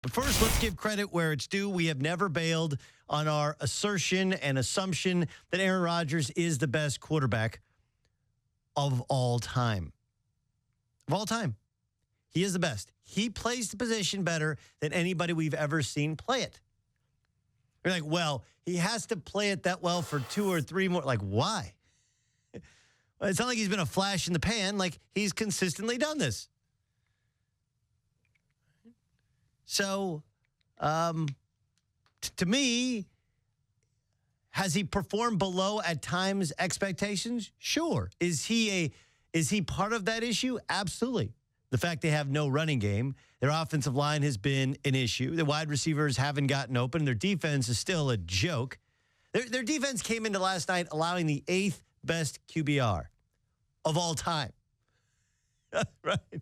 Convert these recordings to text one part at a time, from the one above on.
But first, let's give credit where it's due. We have never bailed on our assertion and assumption that Aaron Rodgers is the best quarterback of all time. Of all time. He is the best. He plays the position better than anybody we've ever seen play it. You're like, well, he has to play it that well for 2 or 3 more. Like, why? Well, it's not like he's been a flash in the pan. Like, he's consistently done this. So, to me, has he performed below at times expectations? Sure. Is he part of that issue? Absolutely. The fact they have no running game, their offensive line has been an issue. The wide receivers haven't gotten open. Their defense is still a joke. Their defense came into last night allowing the 8th best QBR of all time. Right? It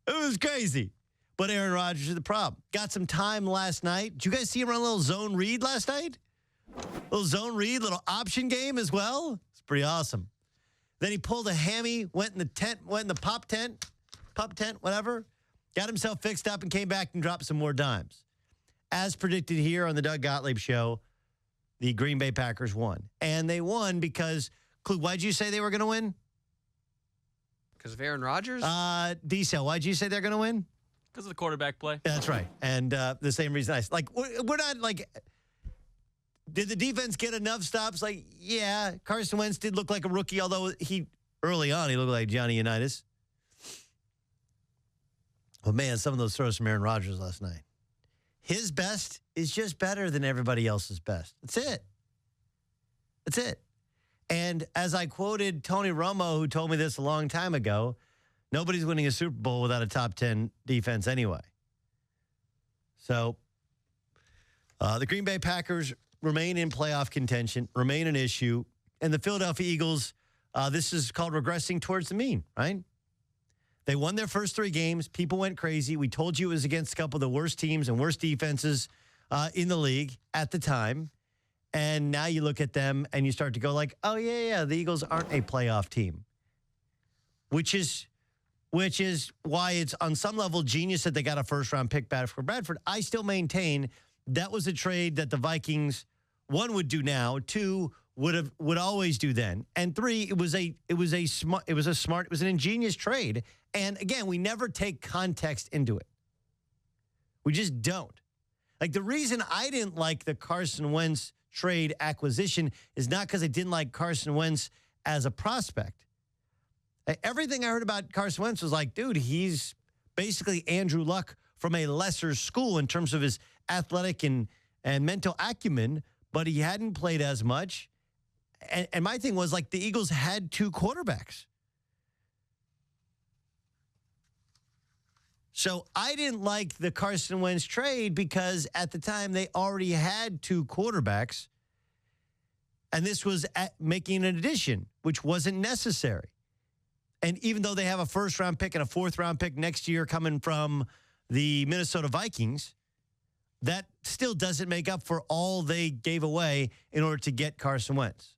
was crazy. But Aaron Rodgers is the problem. Got some time last night. Did you guys see him run a little zone read last night? Little zone read, little option game as well. It's pretty awesome. Then he pulled a hammy, went in the pup tent, whatever. Got himself fixed up and came back and dropped some more dimes. As predicted here on the Doug Gottlieb Show, the Green Bay Packers won. And they won because, Clue, why'd you say they were going to win? Because of Aaron Rodgers? D-Cell, why'd you say they're going to win? Because of the quarterback play. Yeah, that's right. And the same reason we're not like, did the defense get enough stops? Like, yeah, Carson Wentz did look like a rookie, although early on, he looked like Johnny Unitas. But man, some of those throws from Aaron Rodgers last night. His best is just better than everybody else's best. That's it. That's it. And as I quoted Tony Romo, who told me this a long time ago, nobody's winning a Super Bowl without a top 10 defense anyway. So the Green Bay Packers remain in playoff contention, remain an issue. And the Philadelphia Eagles, this is called regressing towards the mean, right? They won their first 3 games. People went crazy. We told you it was against a couple of the worst teams and worst defenses in the league at the time. And now you look at them and you start to go like, oh, yeah, the Eagles aren't a playoff team, which is why it's on some level genius that they got a first-round pick back for Bradford. I still maintain that was a trade that the Vikings, 1, would do now, 2, would always do then, and 3, it was an ingenious trade. And again, we never take context into it. We just don't. Like, the reason I didn't like the Carson Wentz trade acquisition is not because I didn't like Carson Wentz as a prospect. Everything I heard about Carson Wentz was like, dude, he's basically Andrew Luck from a lesser school in terms of his athletic and mental acumen, but he hadn't played as much. And my thing was, like, the Eagles had 2 quarterbacks. So I didn't like the Carson Wentz trade because at the time they already had 2 quarterbacks, and this was making an addition, which wasn't necessary. And even though they have a first-round pick and a fourth-round pick next year coming from the Minnesota Vikings, that still doesn't make up for all they gave away in order to get Carson Wentz.